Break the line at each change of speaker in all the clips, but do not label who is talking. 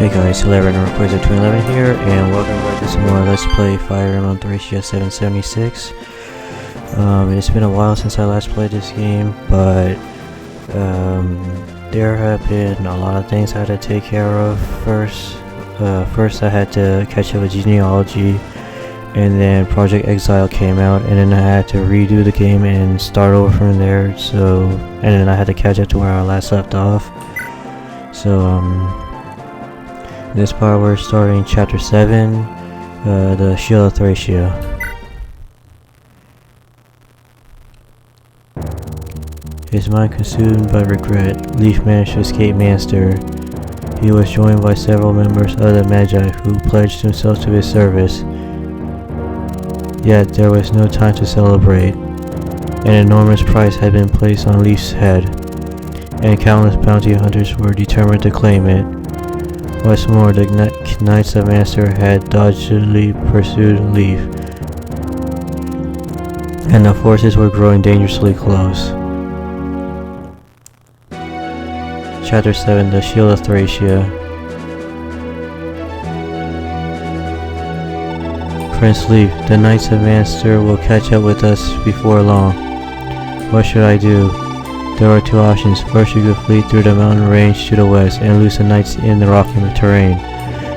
Hey guys, hello everyone, Request 211 here, and welcome back to some more Let's Play Fire Emblem Thracia 776. It's been a while since I last played this game, but there have been a lot of things I had to take care of first. First I had to catch up with genealogy, and then Project Exile came out, and then I had to redo the game and start over from there, and then I had to catch up to where I last left off. This part we're starting chapter 7, the Shield of Thracia. His mind consumed by regret, Leaf managed to escape Manster. He was joined by several members of the Magi who pledged themselves to his service. Yet there was no time to celebrate. An enormous price had been placed on Leaf's head, and countless bounty hunters were determined to claim it. What's more, the Knights of Manster had doggedly pursued Leaf, and the forces were growing dangerously close. Chapter 7, the Shield of Thracia. Prince Leaf, the Knights of Manster will catch up with us before long. What should I do? There are two options. First, you could flee through the mountain range to the west and lose the knights in the rocky terrain.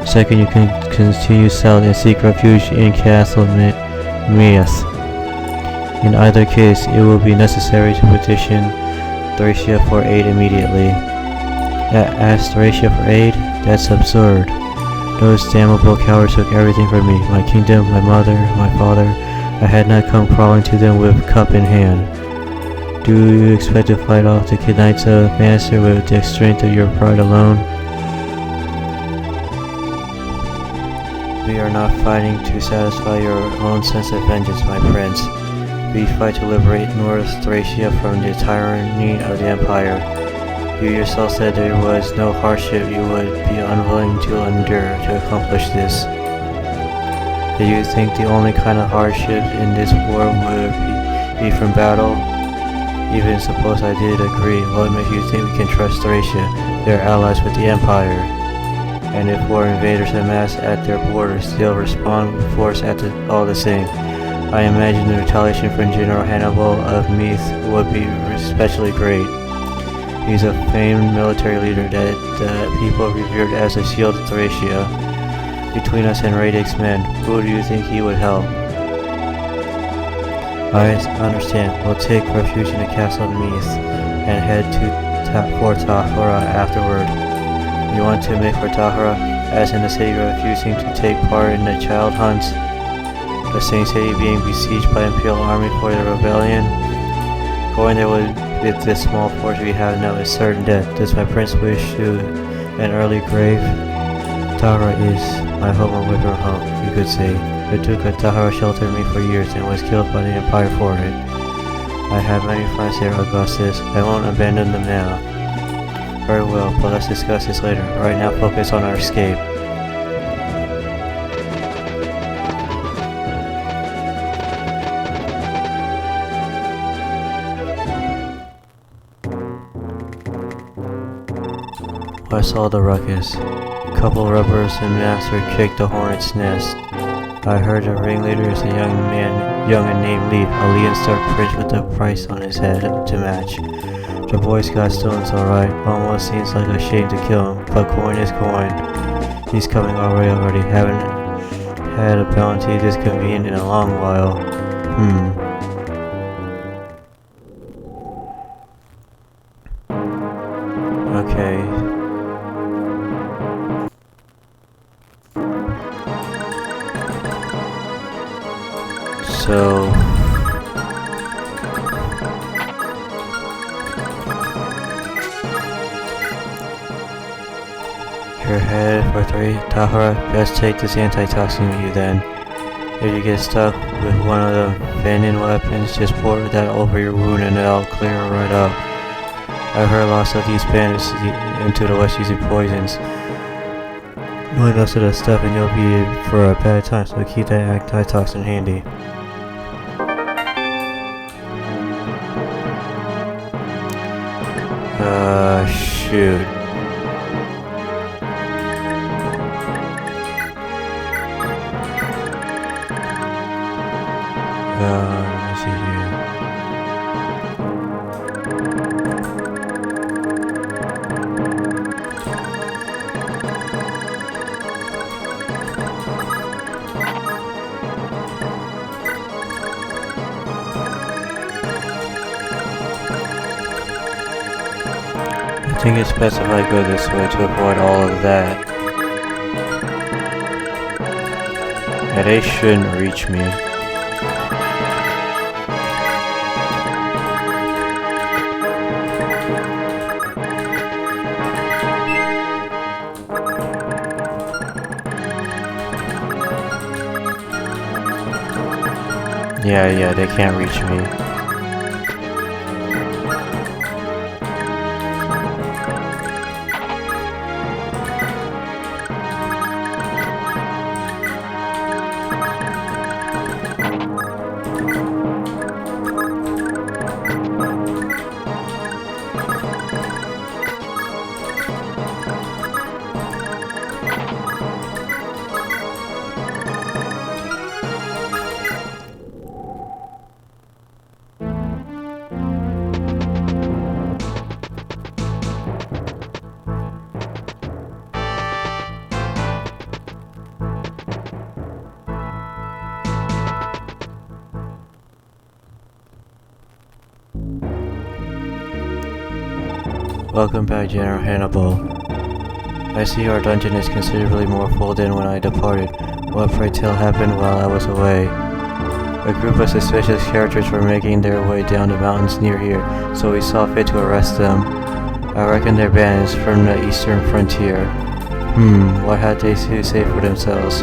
Second, you can continue south and seek refuge in Castle Mias. In either case, it will be necessary to petition Thracia for aid immediately. Ask Thracia for aid? That's absurd. Those damnable cowards took everything from me. My kingdom, my mother, my father. I had not come crawling to them with cup in hand. Do you expect to fight off the Knights of Manster with the strength of your pride alone? We are not fighting to satisfy your own sense of vengeance, my prince. We fight to liberate North Thracia from the tyranny of the Empire. You yourself said there was no hardship you would be unwilling to endure to accomplish this. Do you think the only kind of hardship in this war would be from battle? Even suppose I did agree, what makes you think we can trust Thracia? They are allies with the Empire. And if war invaders amass at their borders, they'll respond with force all the same. I imagine the retaliation from General Hannibal of Meath would be especially great. He's a famed military leader that the people revered as the Shield of Thracia. Between us and Radix men, who do you think he would help? I understand. We'll take refuge in the Castle of Meath and head to Fort Takehiro afterward. You want to make for Takehiro, as in the city refusing to take part in the child hunts? The same city being besieged by Imperial army for the rebellion? Going there with this small force we have now is certain death. Does my prince wish to an early grave? Takehiro is my home away from home, you could say. The Duke of Takehiro sheltered me for years and was killed by the Empire for it. I have many friends here, Augustus. I won't abandon them now. Very well, but let's discuss this later. Right now, focus on our escape. I saw the ruckus. Couple rubbers and Master kicked the hornet's nest. I heard the ringleader is a young and named Leaf, a Leonstar prince with a price on his head to match. The boy's got stones alright, almost seems like a shame to kill him, but coin is coin. He's coming already, haven't had a bounty this convenient in a long while. Okay. So you're headed for Takehiro. Best take this antitoxin with you then. If you get stuck with one of the venom weapons, just pour that over your wound and it'll clear right up. I heard lots of these bandits into the west using poisons. Really most of the stuff and you'll be in for a bad time, so keep that antitoxin handy. Shoot. Let's see here. I think it's best if I go this way to avoid all of that. Yeah, they shouldn't reach me. Yeah, they can't reach me. Welcome back, General Hannibal. I see our dungeon is considerably more full than when I departed. What pray tell happened while I was away? A group of suspicious characters were making their way down the mountains near here, so we saw fit to arrest them. I reckon their bands from the eastern frontier. What had they to say for themselves?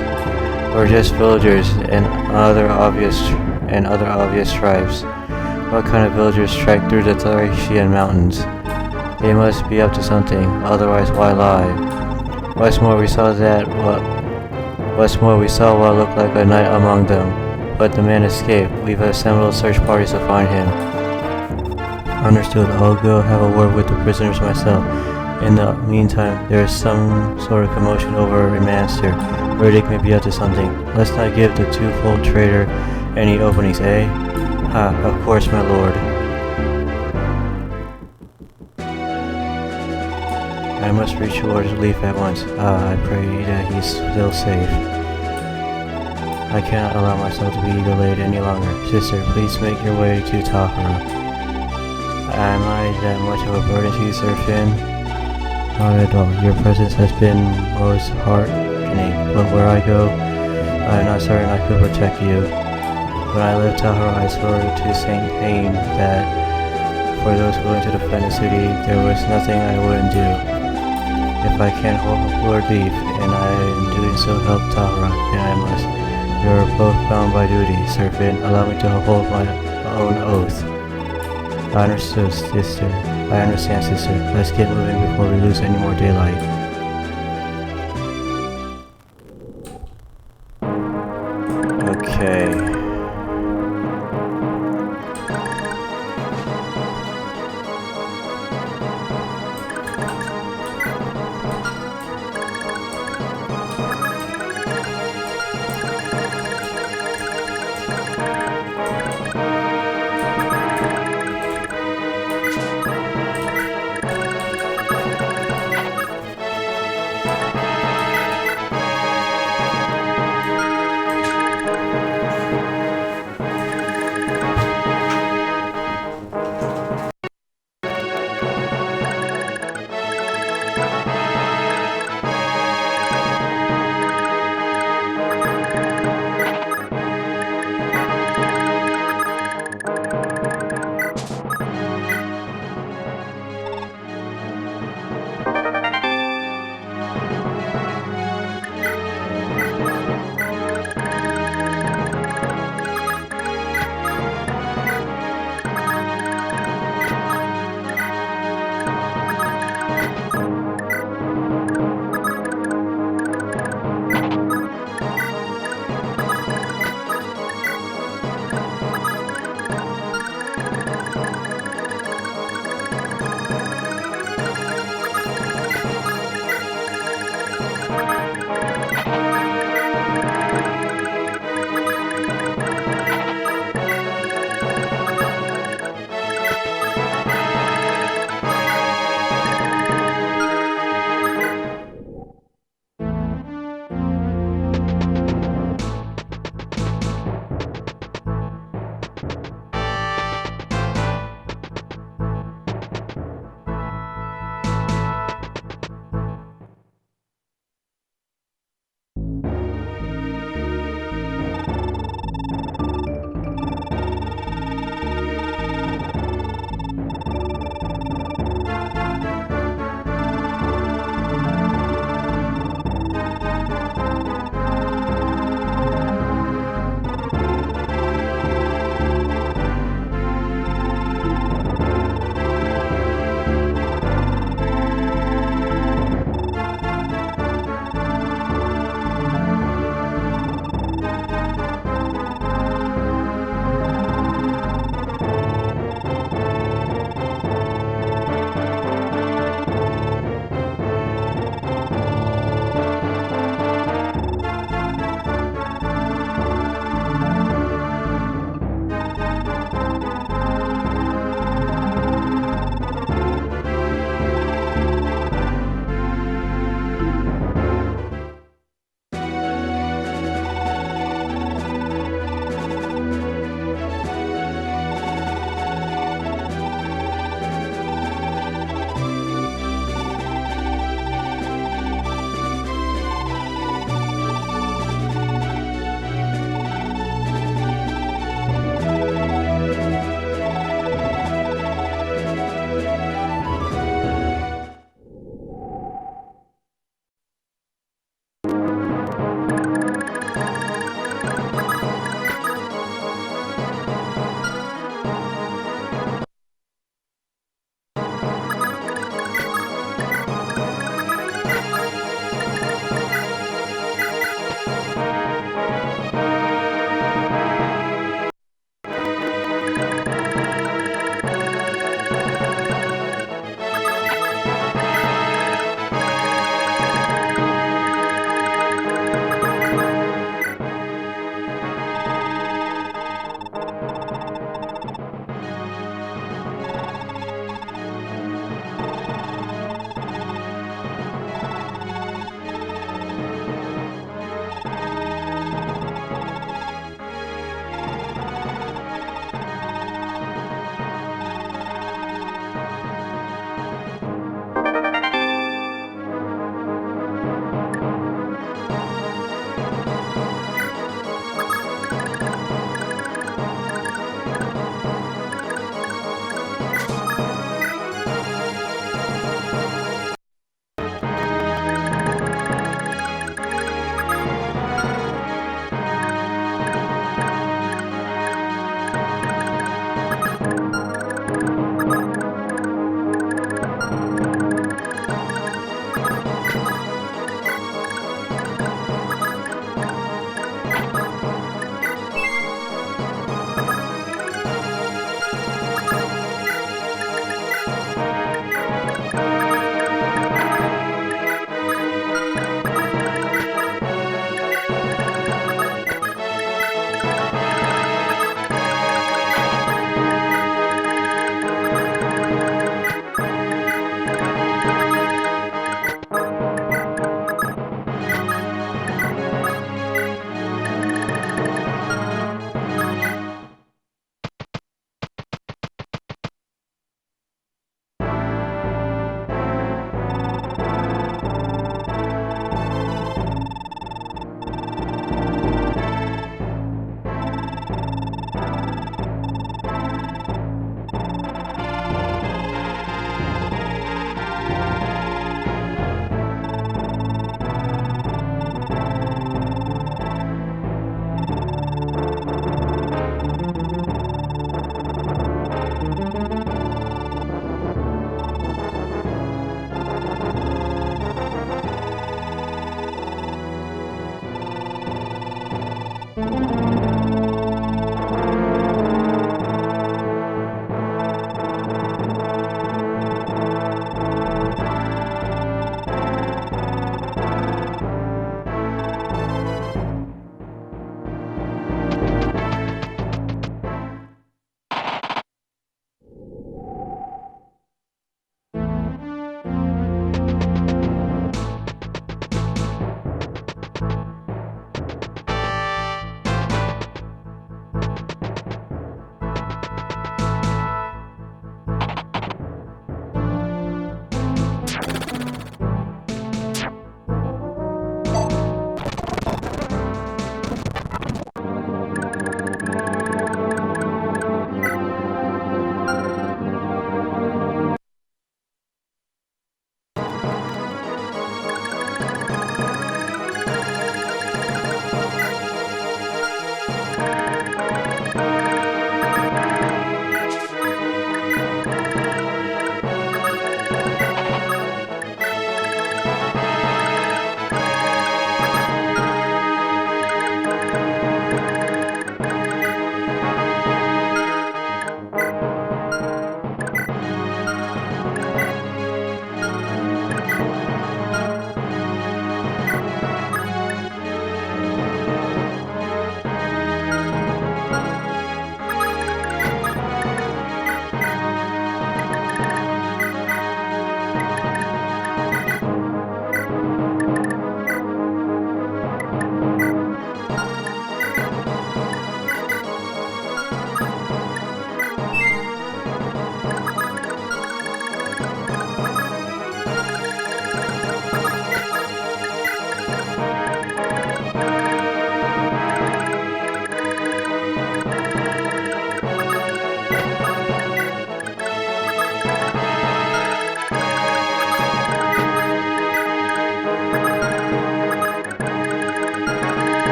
Or just villagers and other obvious tribes? What kind of villagers trek through the Thracian mountains? They must be up to something, otherwise why lie? What's more, we saw what looked like a knight among them, but the man escaped. We've assembled search parties to find him. Understood. I'll go have a word with the prisoners myself. In the meantime, there is some sort of commotion over a master. Verdict may be up to something. Let's not give the twofold traitor any openings, eh? Ha, of course, my lord. I must reach Lord's relief at once. I pray that he's still safe. I cannot allow myself to be delayed any longer. Sister, please make your way to Takehiro. Am I that much of a burden to you, Sir Finn? Not at all. Your presence has been most heartening, but where I go, I am not certain I could protect you. When I left Takehiro, I swore to Saint Pain that for those willing to defend the city, there was nothing I wouldn't do. If I can't hold Lord Leaf, and I am doing so help Takehiro, then I must. You are both bound by duty, Sir Finn. Allow me to hold my own oath. I understand, sister. Let's get moving before we lose any more daylight.